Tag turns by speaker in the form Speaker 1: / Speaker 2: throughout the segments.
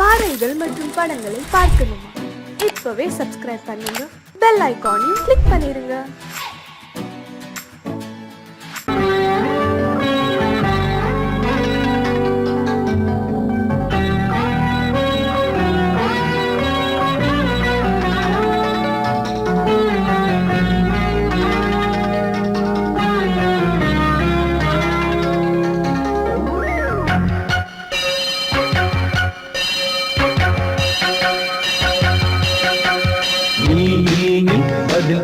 Speaker 1: பாடல்கள் மற்றும் படங்களை பார்க்கணுமா? இப்பவே சப்ஸ்கிரைப் பண்ணுங்க, பெல் ஐகானையும் கிளிக் பண்ணிருங்க.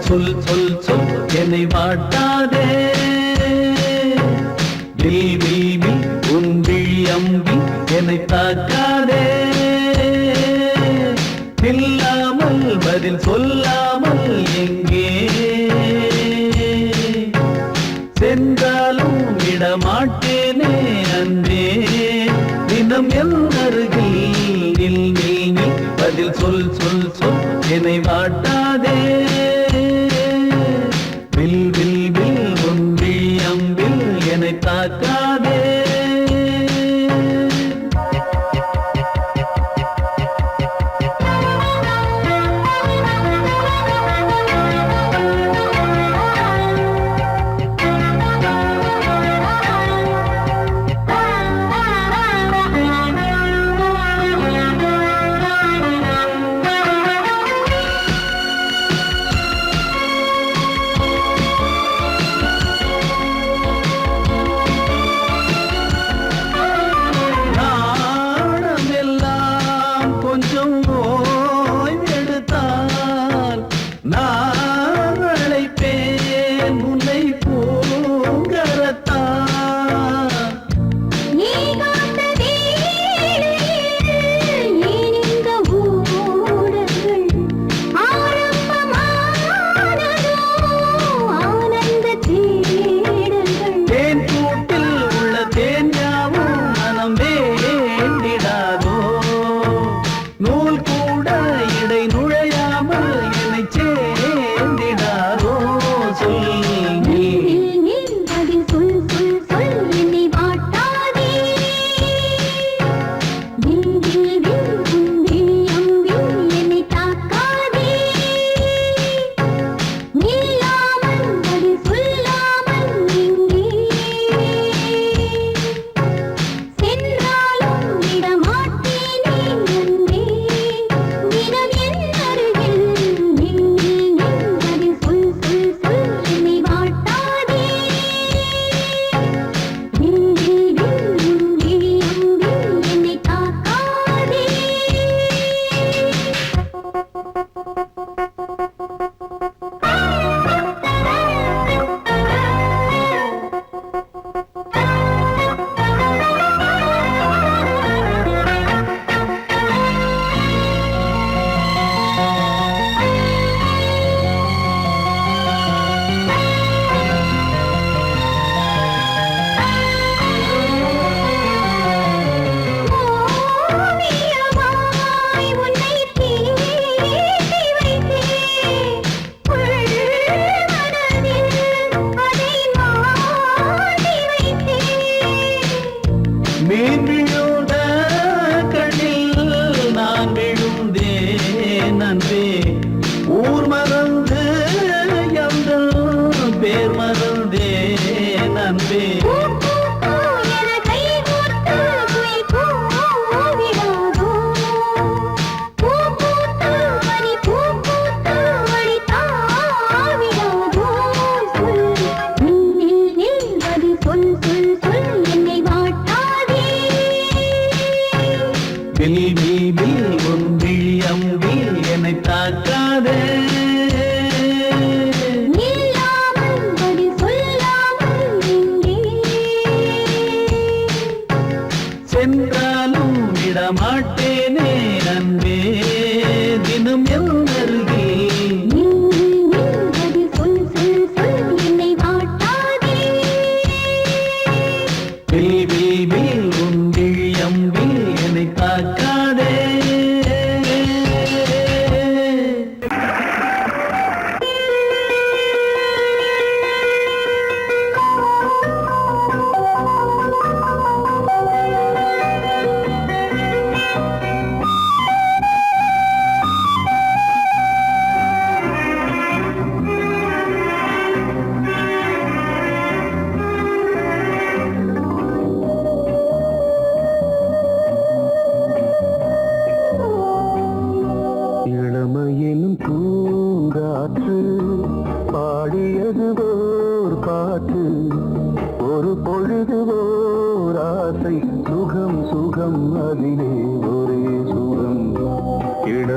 Speaker 2: சொல் சொல் சொல் என்னை வாட்டாதே, உன் விழி அம்பி என்னை தாக்காதே. இல்லாமல் பதில் சொல்லாமல் எங்கே சென்றாலும் விடமாட்டேனே அன்பே. தினம் என் அருகில் பதில் சொல் சொல் சொல் என்னை வாட்டாதே. தாக்காதே.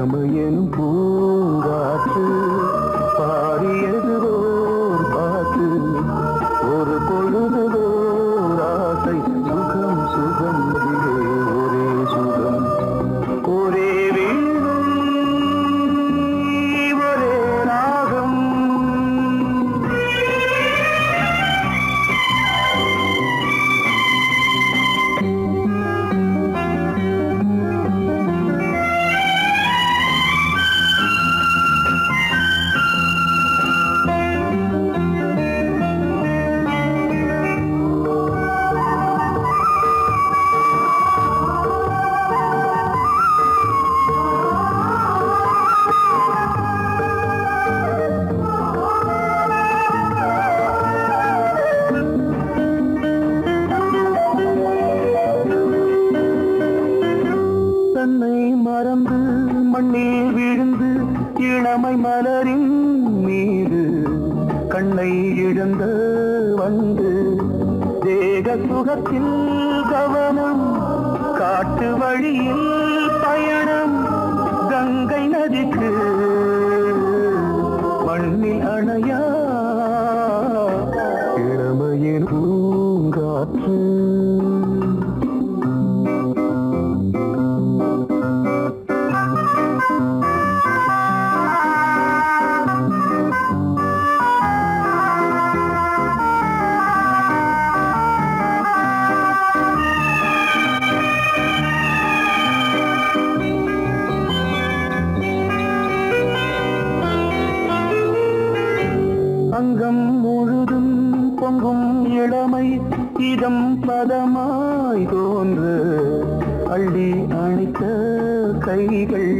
Speaker 3: இளமையெனும் பூங்காற்று பாடியது ஓர் பாட்டு ஒரு பொழுது ஓர் ஆசை சுகம் சுகம் இதிலே ஒரே சுகம் ஒரே வீணை ஒரே ராகம் தன்னை மறந்து மண்ணில் விழுந்து இளமை மலரின் மீது கண்ணை இழந்த வந்து தேக சுகத்தில் கவனம் காட்டு வழியில் பயணம் கங்கை நதிக்கு மண்ணில் அணையா இளமையின் பூங்காற்று அங்கம் முழுதும் பொங்கும் இளமை இதம் பதமாய் தோன்று அள்ளி அணைத்த கைகள்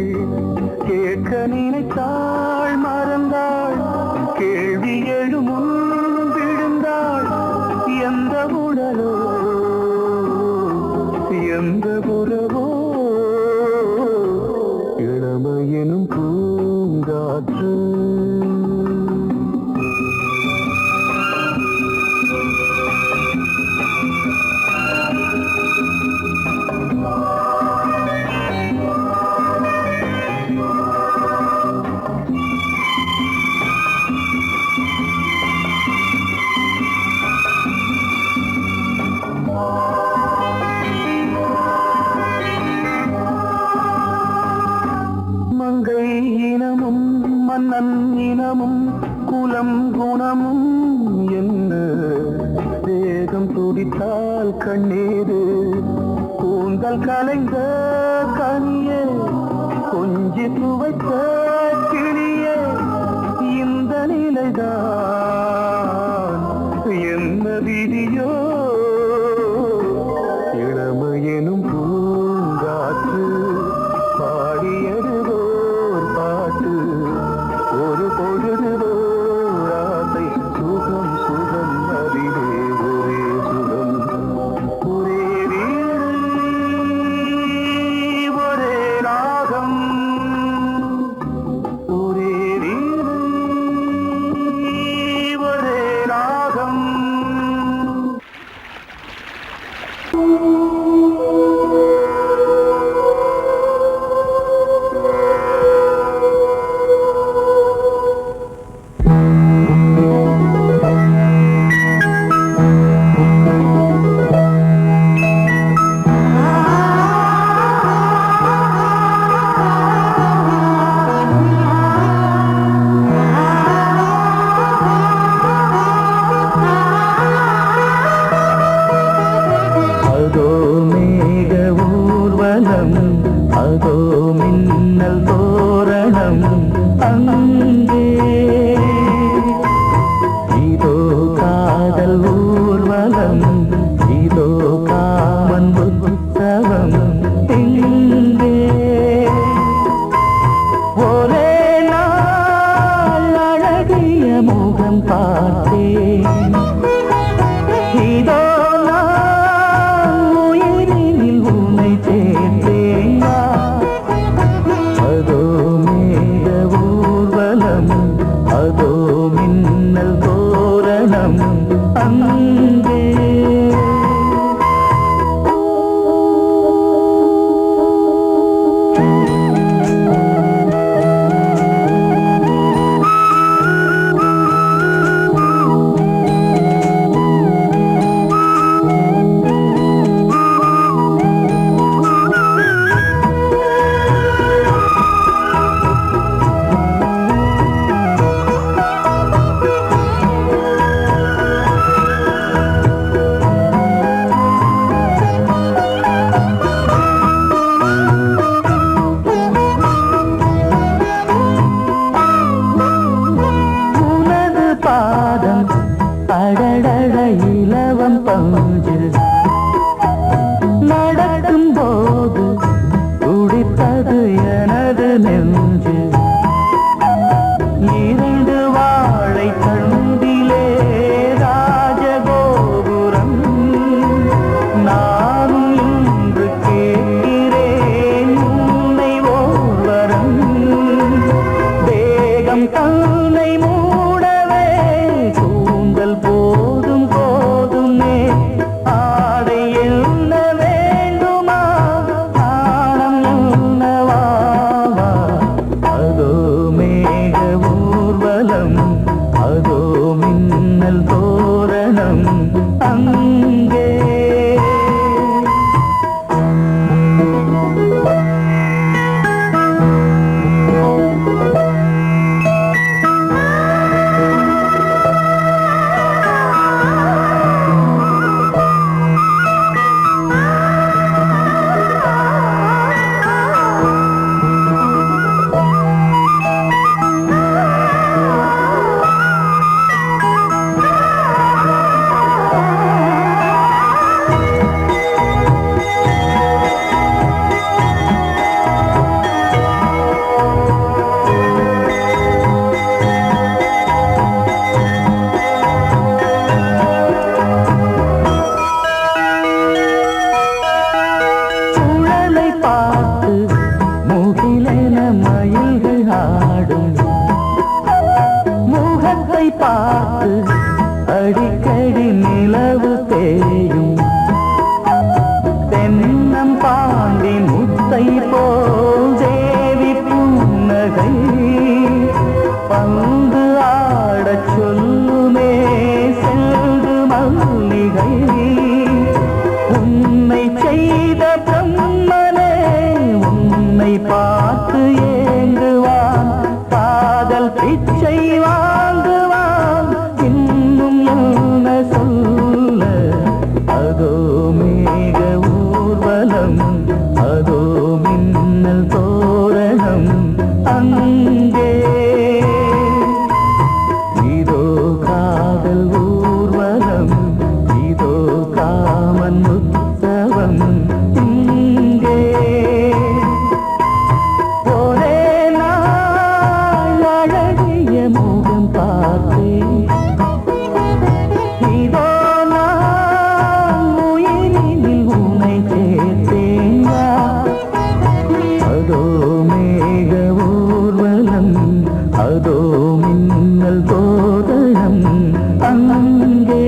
Speaker 3: கேட்க நினைத்தாள் மறந்தாள் கேள்வி எழுமுன் விழுந்தாள் எந்த உடலோ எந்த புறவோ இளமையெனும் பூங்காற்று மங்கை இனமும் மன்னன் இனமும் குலம் குணமும் என்ன தேகம் துடித்தால் கண்ணீரு கூந்தல் கலைந்த கனியே கொஞ்சி துவைத்த கிளியே இந்த நிலைதான் என்ன விதியோ இளமையெனும் பூங்காற்று பாடியது ஓர் பாட்டு ஒரு பொழுது ஓர் ஆசை சுகம் சுகம் அதிலே ஒரே சுகம் ஒரே வீணை ஒரே ராகம் மின்னல் தோரணம் அங்கே இதோ காதல் ஊர்வலம் இதோ காமன் உற்சவம் இங்கே ஒரே நாள் அழகிய முகம் பார்த்தேன் இதோ நான் உயிரினில் உன்னை சேர்த்தேன் அதோ மேக ஊர்வலம் அதோ மின்னல் தோரணம் அங்கே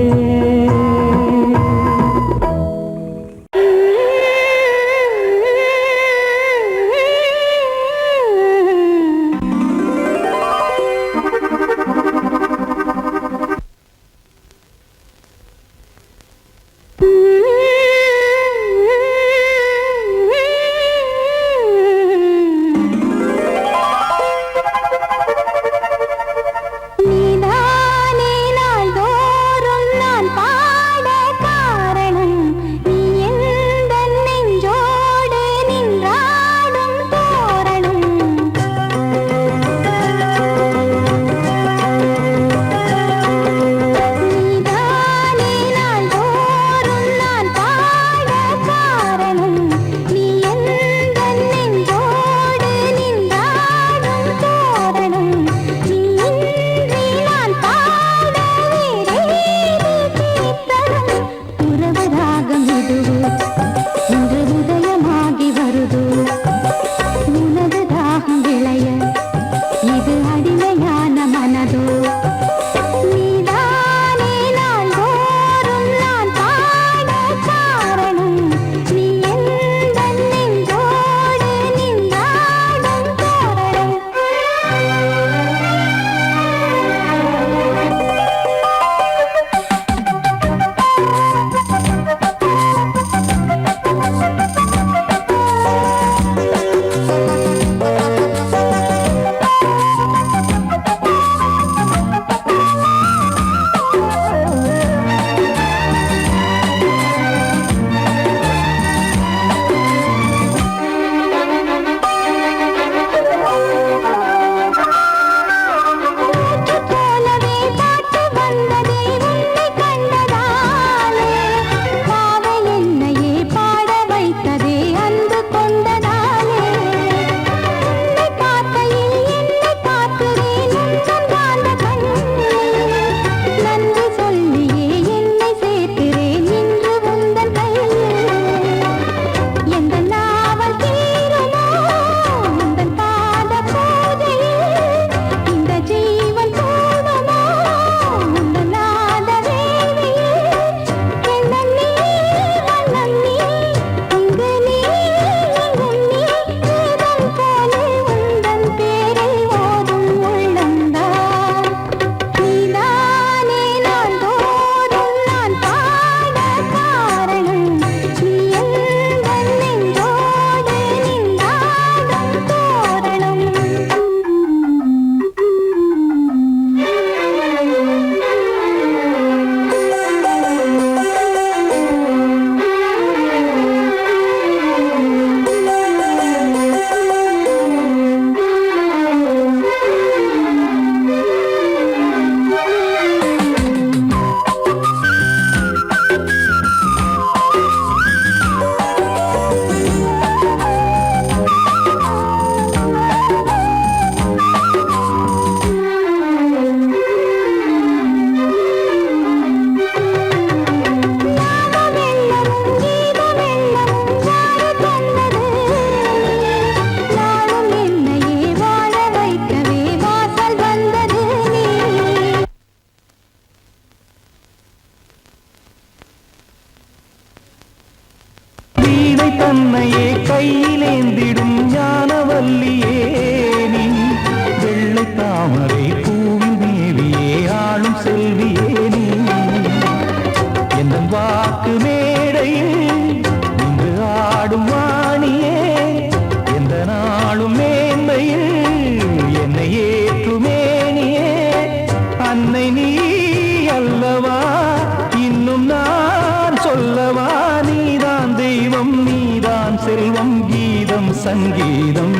Speaker 3: கீதம்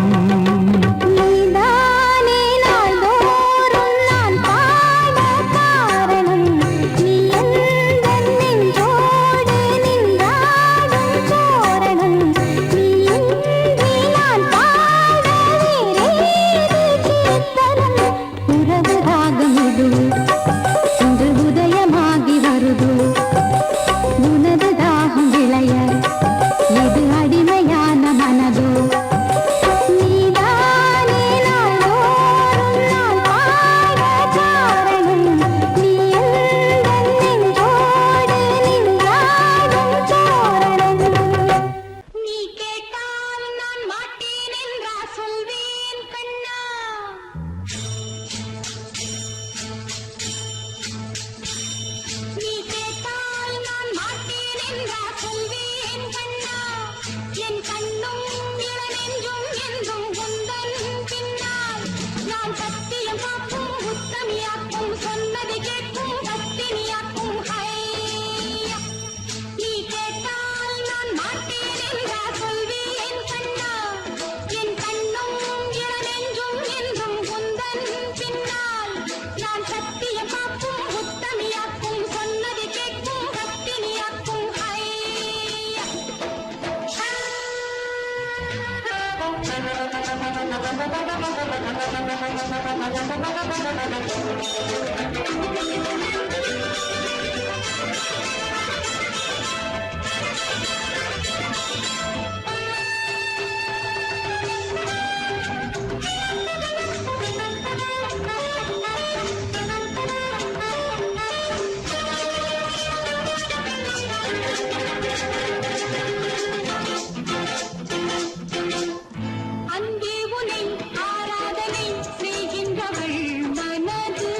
Speaker 4: நீதானே நாள்தோறும் நான் பாட காரணம் நீ எந்தன் நெஞ்சோடு நின்றாடும் தோரணம் நீ இன்றி நான் பாட வேறேது கீர்த்தனம் உறவு ராகம் இது இன்று உதயமாகி வருது உனது தாகம் விளைய இது அடிமையான மனதோ நீதானே நாள்தோறும் நான் பாட காரணம் நீ எந்தன் நெஞ்சோடு நின்றாடும் தோரணம் நீ கேட்டால் நான் மாட்டேன் என்றா சொல்வேன் கண்ணா நீ கேட்டால் நான் மாட்டேன் என்றா சொல்வேன் கண்ணா என் கண்ணும் இளநெஞ்சும் என்றும் உந்தன் பின்னால் நான் சத்தியம் காக்கும் உத்தமியாக்கும் சொன்னது கேட்கும் பத்தினியாக்கும் ஹையா நீ கேட்டால் நான் மாட்டேன் என்றா சொல்வேன் கண்ணா என் கண்ணும் இளநெஞ்சும் என்றும் உந்தன் பின்னால் நான் சத்தியம் காக்கும் உத்தமியாக்கும் சொன்னது கேட்கும் பத்தினியாக்கும் ஹையா அன்பே உனை ஆராதனை செய்கின்றவள் மனது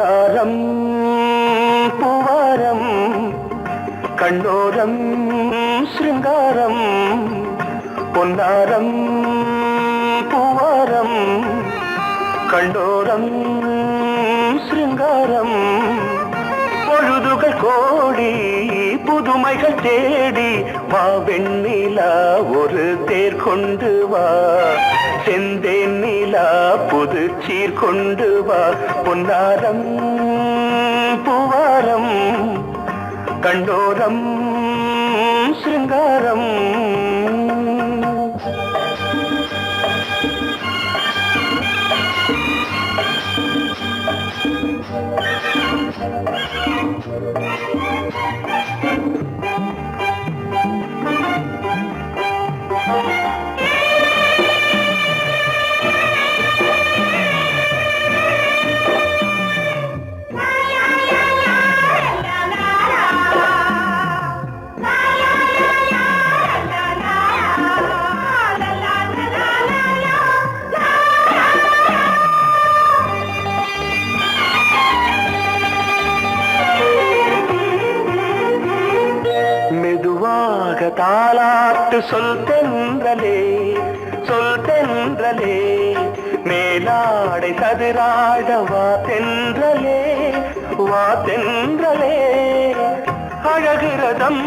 Speaker 3: பொன்னாரம் பூவாரம் கண்ணோரம் சிருங்காரம் பொன்னாரம் பூவாரம் கண்டோரம் சிருங்காரம் பொழுதுகள் கோடி புதுமைகள் தேடி வா வெண்ணிலா ஒரு தேர் கொண்டு வா செந்தேன் நிலா புது சீர் கொண்டு வா பொன்னாரம் பூவாரம் கண்டோரம் சிருங்காரம் தாலாட்டு சொல் தென்றலே மேலாடை சதுராட வா தென்றலே அழகிறதம்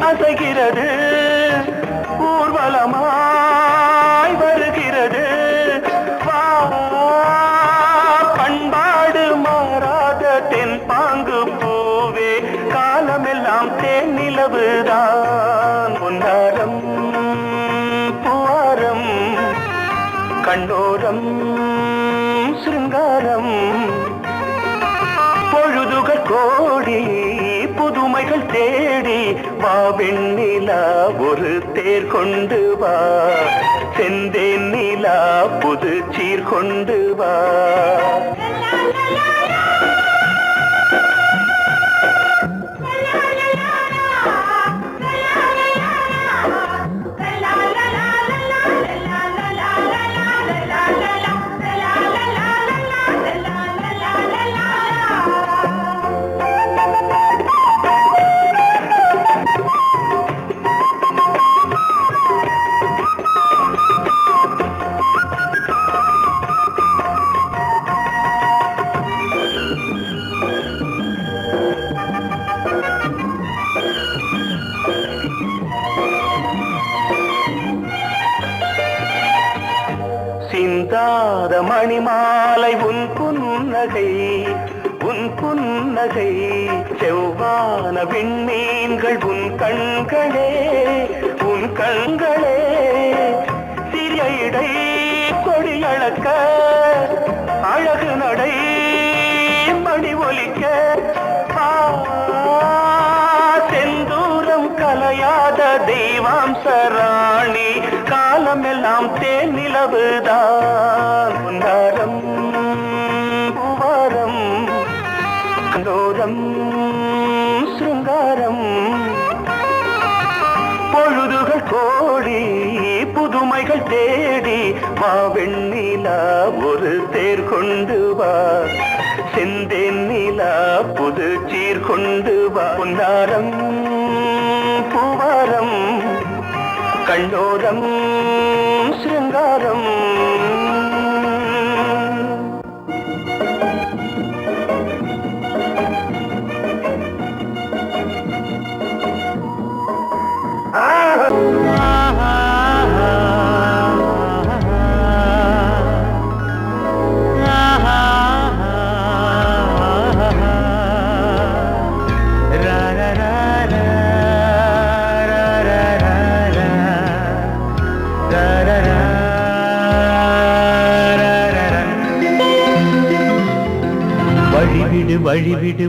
Speaker 3: அசைகிறது ஊர்வலமாய் வருகிறது வா பண்பாடு மாறாத தென் பாங்கு பூவே காலமெல்லாம் தேன் நிலவுதான் பொன்னாரம் பூவாரம் கண்ணோரம் சிருங்காரம் பொழுதுகள் கோடி புதுமைகள் தேடி வா வெண்ணிலா ஒரு தேர் கொண்டு வா செந்தேன் நிலா புது சீர் கொண்டு வா சிந்தாத மணிமாலை உன் புன்னகை செவ்வான விண்மீன்கள் உன் கண்களே சிறிய இடை கொடியளக்க அழகு நடை மணி ஒலிக்க செந்தூரம் கலையாத தெய்வாம்சராணி காலமெல்லாம் தேன் நிலவுதான் பொன்னாரம் பூவாரம் கண்டோரம் சிருங்காரம் பொழுதுகள் கோடி புதுமைகள் தேடி வா வெண்ணிலா ஒரு தேர் கொண்டு வா செந்தேன் நிலா புது சீர் கொண்டு வா பொன்னாரம் பூவாரம் கண்டோரம் சிருங்காரம்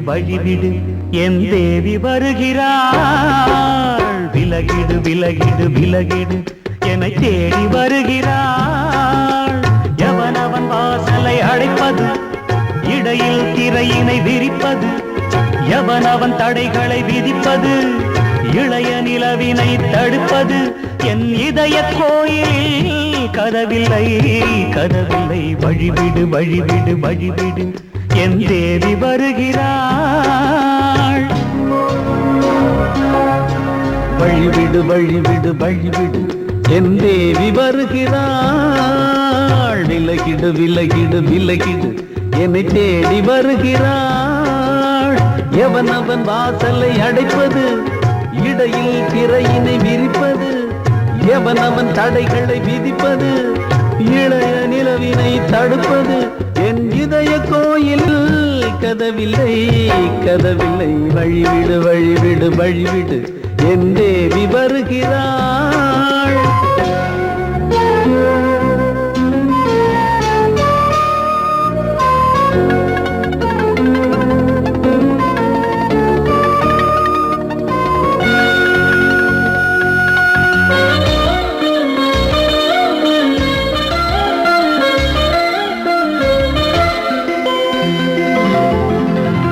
Speaker 3: வழிவிடு என் தேவி வருகிறாள் விலகிடு என்னை தேடி வருகிறாள் எவனவன் வாசலை அடைப்பது இடையில் திரையினை விரிப்பது எவனவன் தடைகளை விதிப்பது இளைய நிலவினை தடுப்பது என் இதய கோயிலில் கதவில்லை வழிவிடு என் தேவி வருகிறாள்.
Speaker 2: வழிவிடு வழிவிடு வழிவிடு என் தேவி வருகிறாள். விலகிடு விலகிடு விலகிடு என்னை தேடி வருகிறாள். எவன் அவன் வாசலை அடைப்பது, இடையில் திரையினை விரிப்பது, எவன் அவன் தடைகளை விதிப்பது, இளைய நிலவினை தடுப்பது, என் இதய கோயில் கதவில்லை கதவில்லை. வழிவிடு வழிவிடு வழிவிடு என் தேவி வருகிறாள்.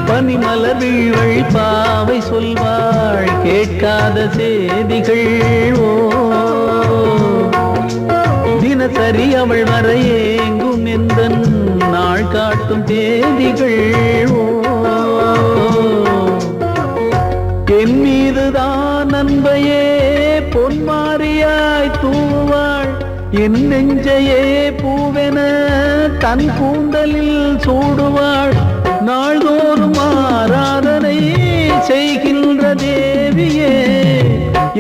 Speaker 2: பனிமலர் வீழ்வழி பாவை சொல்வாள் கேட்காத செய்திகள். ஓ தினசரி அவள் வர ஏங்கும் எந்த நாள் காட்டும் தேதிகள். ஓ என் மீதுதான் அன்பையே பொன்மாரியாய் தூவாள். என் நெஞ்சையே பூவென தன் கூந்தலில் சூடுவாள். நாள்தோறும் ஆராதனை செய்கின்ற தேவியே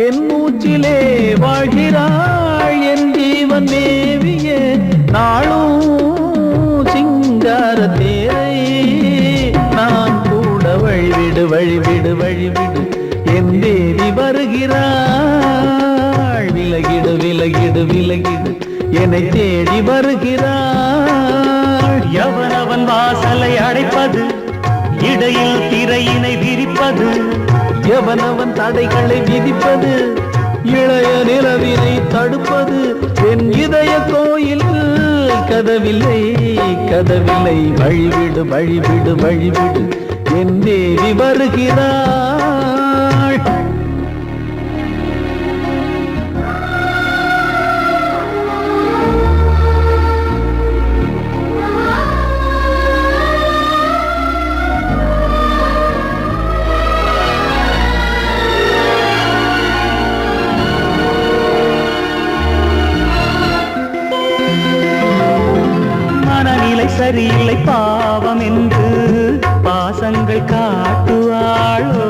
Speaker 2: என் மூச்சிலே வாழ்கிறாள். என் ஜீவன் தேவியே நாளும் சிங்கார தேரை நான் கூட. வழிவிடு வழிவிடு வழிவிடு என் தேவி வருகிறாள். விலகிடு விலகிடு விலகிடு என்னை தேடி வருகிறாள்.
Speaker 3: எவனவன் வாசலை அடைப்பது, இடையில் திரையினை விரிப்பது,
Speaker 2: எவனவன் தடைகளை விதிப்பது, இளைய நிலவினை தடுப்பது, என் இதய கோயில் கதவில்லை கதவில்லை. வழிவிடு வழிவிடு வழிவிடு என் தேவி வருகிறாள்.
Speaker 3: சரியில்லை பாவம் என்று பாசங்கள் காட்டுவாளோ.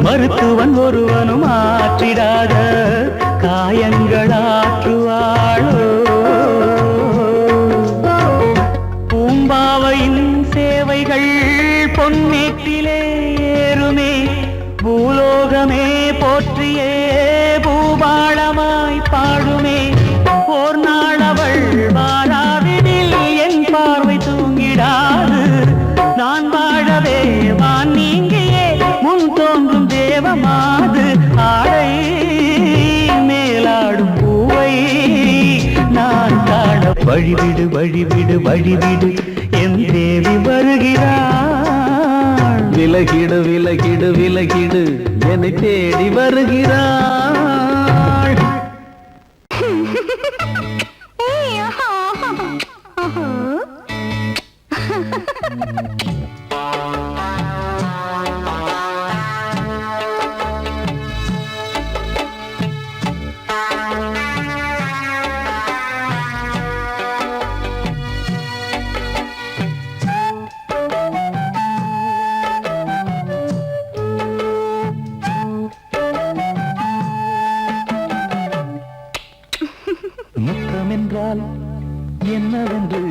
Speaker 3: மருத்துவன் ஒருவனும் ஆற்றிடாத காயங்களாற்றுவாளோ. பூம்பாவையின் சேவைகள் பொன்னேற்றிலே ஏறுமே. பூலோகமே போற்றியே பூபாளமாய் பாடுமே. ஓர் நாள் அவள் வாராவிடில் என் பார்வை தூங்கிடாது. நான் வாழவே வான் நீங்கியே முன் தோன்றும் தேவமாது. ஆடை மேலாடும் பூவை நான் காண. வழிவிடு வழிவிடு வழிவிடு என் தேவி வருகிறாள்.
Speaker 2: விலகிடு விலகிடு விலகிடு என்னை தேடி வருகிறாள்.
Speaker 3: முத்தமென்றால் என்னவென்று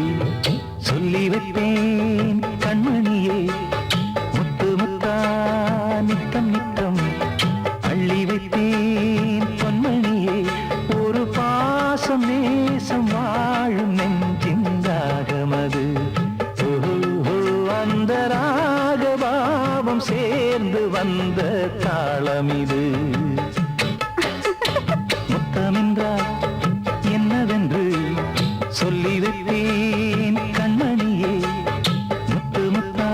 Speaker 3: சொல்லி வைப்பேன் கண்மணியே. முத்து முத்தா நித்தம் நித்தம் அள்ளி வைப்பேன் பொன்மணியே. ஒரு பாசம் நேசம் வாழும் நெஞ்சின் ராகமது. அந்த ராகபாவம் சேர்ந்து வந்த தாளமிது. முத்தமென்றால் என்னவென்று சொல்லி வைப்பேன் கண்மணியே. முத்து முத்தா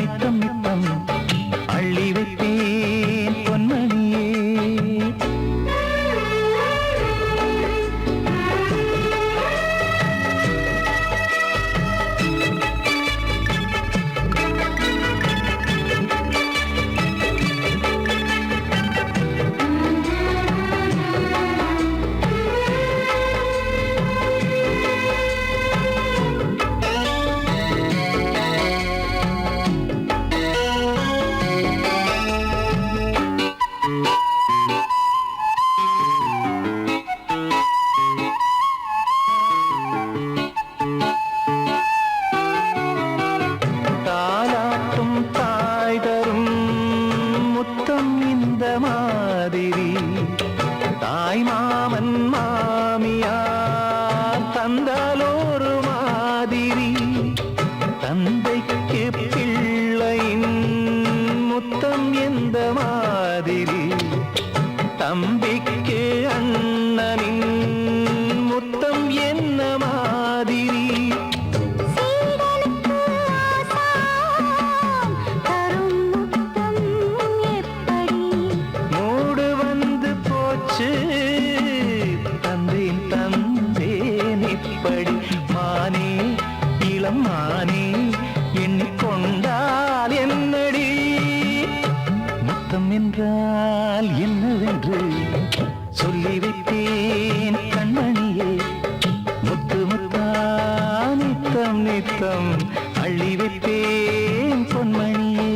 Speaker 3: நித்தம் நித்தம் அள்ளி வைப்பேன் பொன்மணியே. இளம் மானே எண்ணிக்கொண்டால் என்னடி முத்தம் என்றால் என்னவென்று சொல்லி வைத்தேன் கண்மணியே முத்து முத்தா நித்தம் நித்தம் அள்ளி வைத்தேன் பொன்மணியே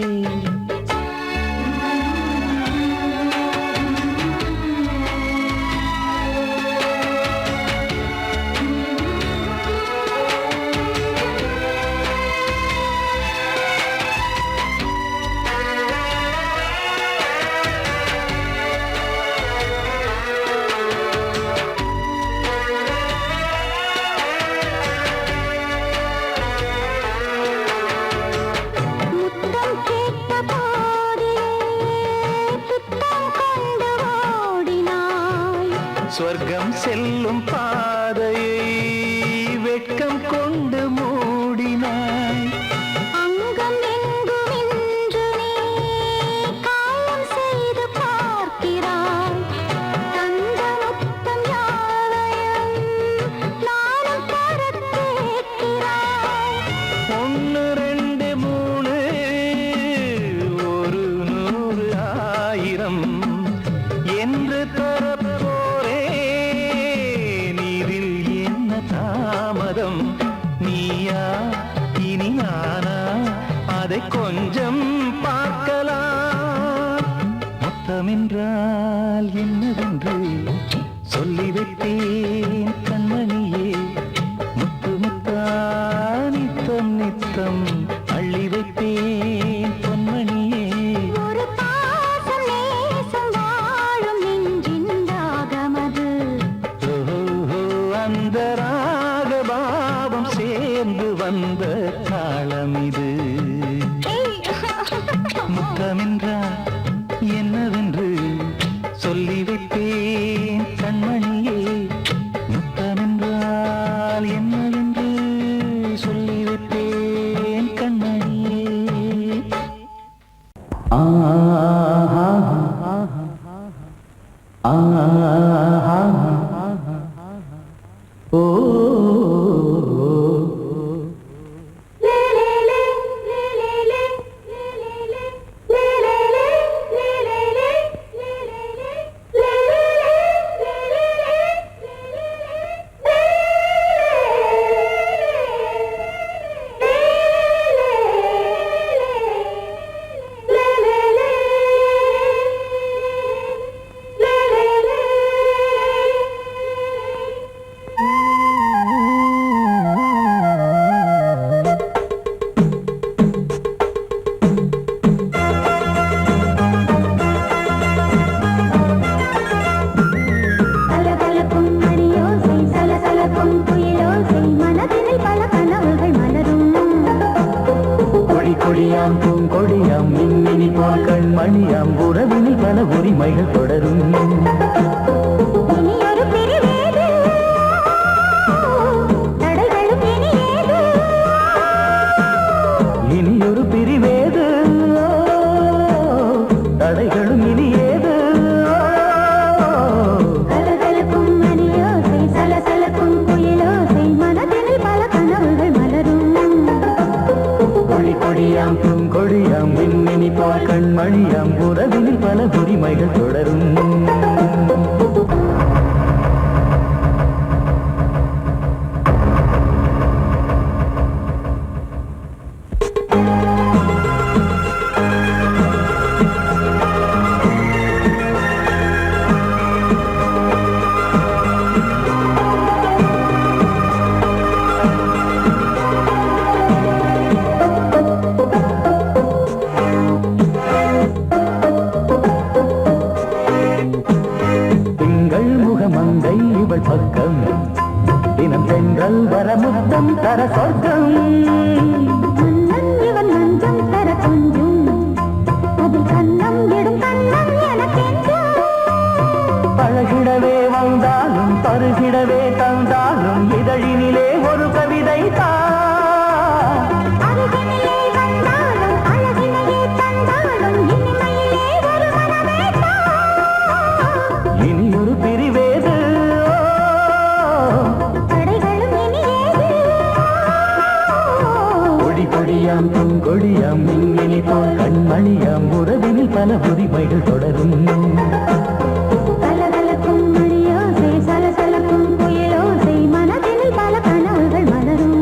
Speaker 3: சொர்க்கம் செல்லும் பாதையை வெட்கம் கொண்டு மூடினாய்
Speaker 4: அங்கம் எங்குமென்று நீ காயம் செய்து பார்க்கிறாய் தந்த முத்தம் யாவையும் நானும் தர கேட்கிறாய்
Speaker 3: 1 2 3 ஒரு 100 1000 என்று தாமதம் நீயா இனி நானா அதை கொஞ்சம் பார்க்கலாம் முத்தமென்றால் என்னவென்று சொல்லி வைத்தேன் கண்மணியே முத்து முத்தா நித்தம் நித்தம் அள்ளி வைத்தேன் பொன்மணியே
Speaker 4: ஒரு பாசம் நேசம் வாழும் நெஞ்சின் ராகமது
Speaker 3: அந்த ராகபாவம் சேர்ந்து வந்த காலம் இது முத்தமென்றால் என்னவென்று சொல்லி வைத்தேன் கண்மணியே முத்தமென்றால் என்னவென்று சொல்லி வைத்தேன் கண்மணியே கொடியாம் பூங்கொடியாம் மின்மினி போல் கண்மணியாம் உறவினில் பல உரிமைகள் தொடரும் இனியொரு பிரிவேது தடைகளும் இனியேது
Speaker 4: கலகலக்கும் மணியோசை சலசலக்கும் குயிலோசை மனதினில் பல கனவுகள் மலரும்
Speaker 3: கொடியாம் பூங்கொடியாம் மின்மினி போல் கண்மணியாம் உறவினில் பல உரிமைகள் தொடரும் கொடியாம் பூங்கொடியாம் மின்மினி போல் கண்மணியாம் உறவினில் பல உரிமைகள் தொடரும்
Speaker 4: கலகலக்கும் மணியோசை சலசலக்கும் குயிலோசை மனதினில் பல கனவுகள் மலரும்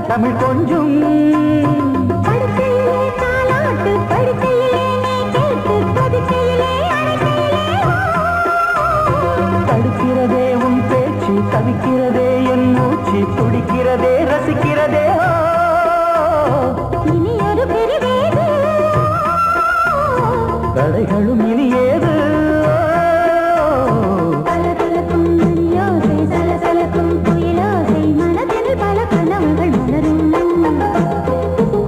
Speaker 3: தமிழ் கொஞ்சம்
Speaker 4: படுக்கையிலே தாலாட்டு படுக்கையிலே நீ கேட்டு கொதிக்கையிலே
Speaker 3: தடுக்கிறதே உன் பேச்சு தவிக்கிறதே என் மூச்சு துடிக்கிறதே ரசிக்கிறதே
Speaker 4: இனி ஒரு பிரிவேது
Speaker 3: தடைகளும் இனி ஏது
Speaker 4: கலகலக்கும் மணியோசை சலசலக்கும் குயிலோசை மனதில் பல கனவுகள் மலரும்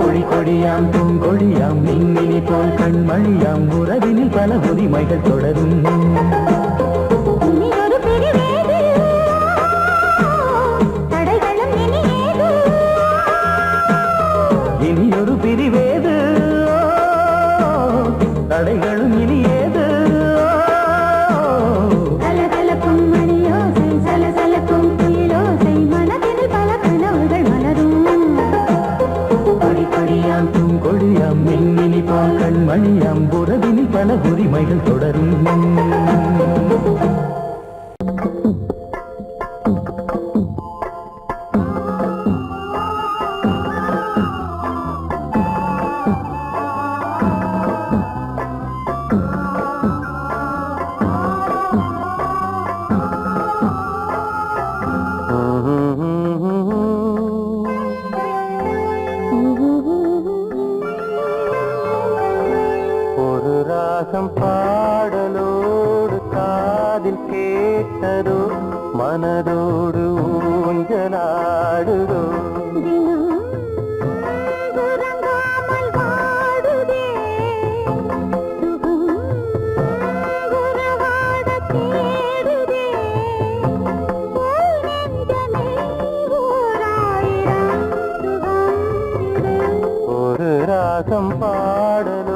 Speaker 3: கொடி கொடியாம் பூங்கொடியாம் மின்மினி போல் கண்மணியாம் உறவினில் பல உரிமைகள் தொடரும்
Speaker 4: இனி ஒரு பிரிவேது தடைகளும் இனி ஏது
Speaker 3: இனி ஒரு பிரிவேது தடைகளும் இனி ஏது
Speaker 4: கலகலக்கும் மணியோசை சலசலக்கும் குயிலோசை மனதில் பல கனவுகள் மலரும்
Speaker 3: கொடி கொடியாம் பூங்கொடியாம் மின்மினி போல் கண்மணியாம் உறவினில் பல உரிமைகள் தொடரும் ஒரு ராகம் பாடலோடு காதில் கேட்டதோ மனதோடு ஊஞ்சலாடுதோ
Speaker 4: தினம் உறங்காமல் வாடுதே சுகம் உறவாடத் தேடுதே ஓர் நெஞ்சமே ஓராயிரம் சுகம் இது
Speaker 3: ஒரு ராகம் பாடலோடு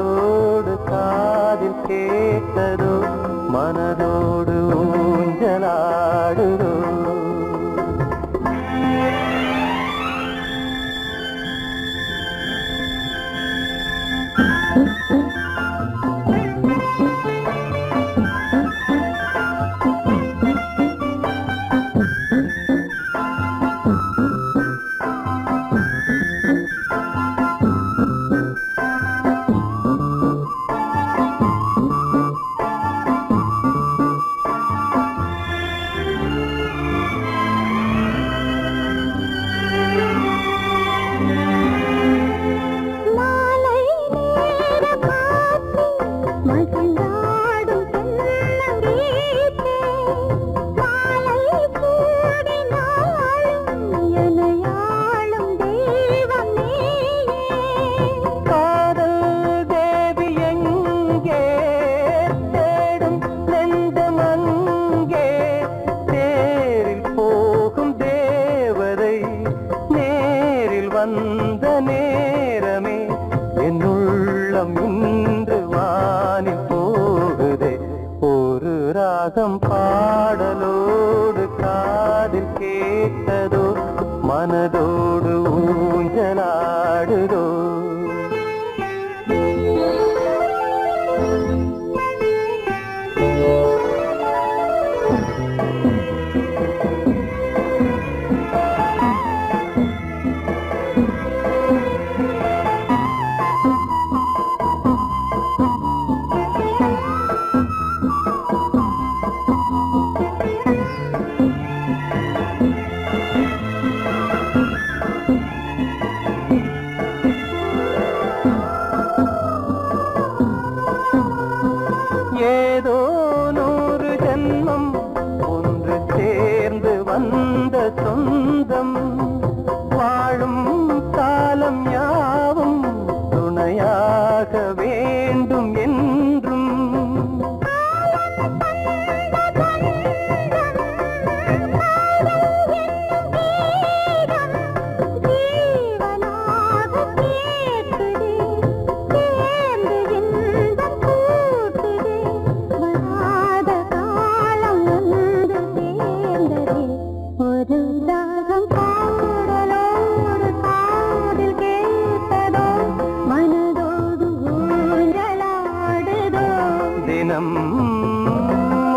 Speaker 3: காதில் கேட்டதோ மனதோடு ஊஞ்சலாடுதோ வந்த சொந்தம் வாழும் காலம் யாவும் துணையாக வேண்டும் என்றும் தினம்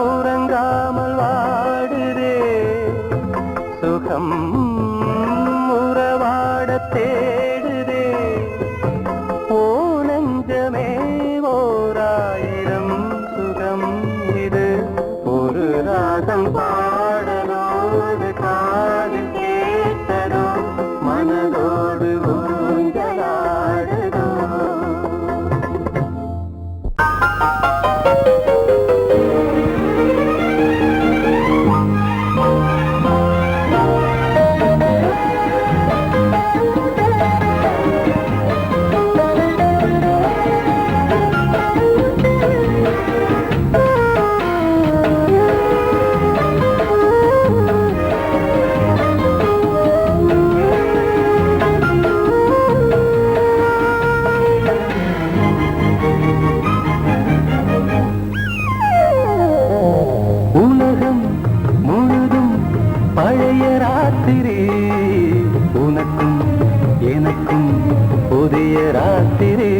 Speaker 3: உறங்காமல் வாடுதே சுகம் உறவாட தேடுதே ஓ நெஞ்சமே ஓராயிரம் சுகம் இது ஒரு ராகம் பாடலோடு காதில் கேட்டதோ மனதோடு ஊஞ்சலாடுதோ உலகம் முழுதும் பழைய ராத்திரி உனக்கும் எனக்கும் புதிய ராத்திரி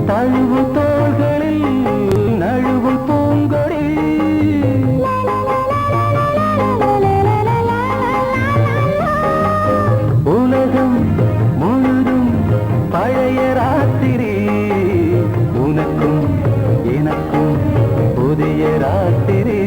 Speaker 3: தழுவு தோள்களில் நழுவு பூங்கொடி உலகம் முழுதும் பழைய ராத்திரி உனக்கும் எனக்கும் புதிய ராத்திரி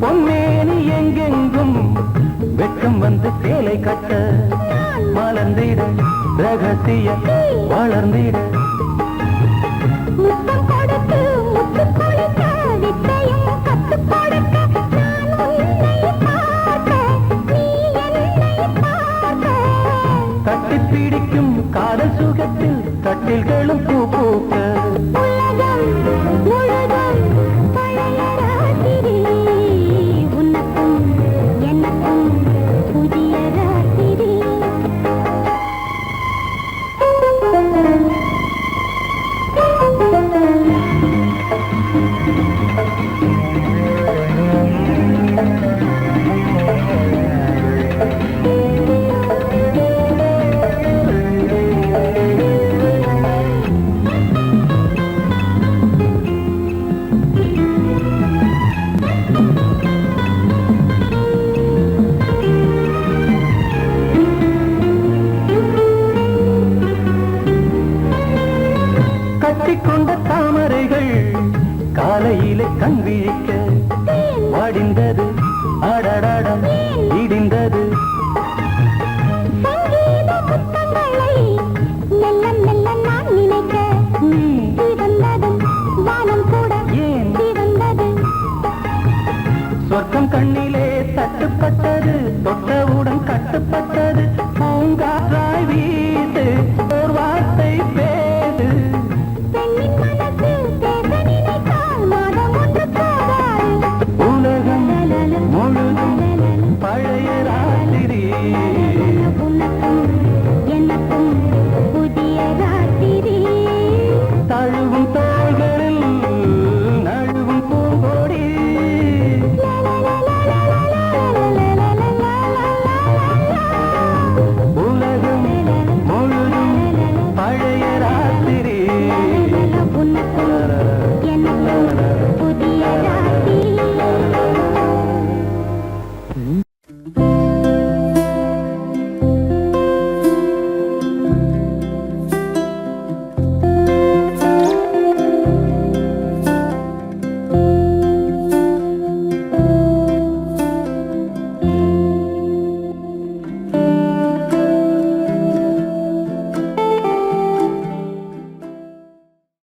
Speaker 3: பொன்னேனி எங்கெங்கும் வெட்கம் வந்து சேலை கட்ட மலர்ந்திட ரகசிய வளர்ந்திட கட்டி பிடிக்கும் காதல் சுகத்தில் கட்டில்களும் பூ பூக்க கட்டிக்கொண்ட தாமரைகள் காலையிலே கண் விழிக்க வாடிந்தது அடடடம்